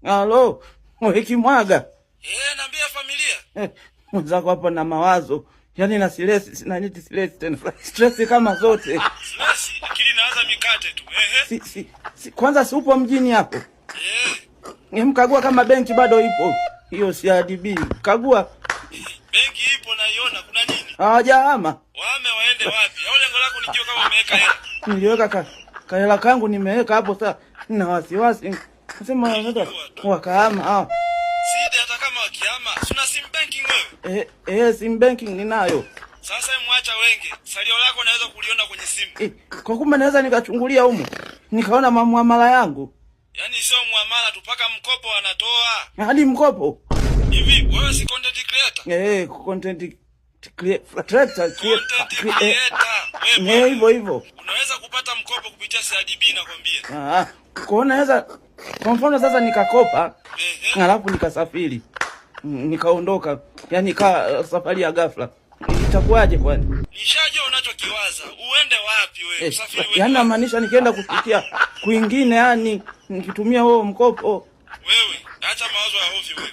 Halo, Kimwaga. Naambia familia. Mwenzako hapa na mawazo. Yaani na stress tena. Stress kama zote. Stress, akili inaanza mikate tu. Kwanza si upo mjini hapo? Mkagua kama benki bado ipo. Hiyo CRDB. Kagua. Benki ipo naiona, kuna nini? Hawajahama. Wame waende wapi? Au lengo lako ni kio kama umeweka hela? Niliweka hela kangu nimeweka hapo sasa. Nina wasiwasi. Nasema wakahama. Sidi hata kama wakihama, sina sim banking wewe? Sim banking ninayo. Sasa muacha wenge. Salio lako naweza kuliona kwenye simu. Kwa kumbe naweza nikachungulia humo. Nikaona muamala yangu. Yaani sio muamala tu, paka mkopo wanatoa. Hadi mkopo. Hivi wewe si content creator? Content creator. Wewe hivyo. Unaweza kupata mkopo kupitia CRDB nakwambia. Kwa naweza kwa mfano sasa nikakopa, alafu nikasafiri. Nikaondoka. Yaani safari ya ghafla. Itakuwaje kwani? Nishajua unachokiwaza. Uende wapi wewe? Usafiri wewe. Yaani namaanisha nikienda kupitia kwingine, yani nikitumia huo mkopo. Wewe, acha mawazo ya ovyo wewe.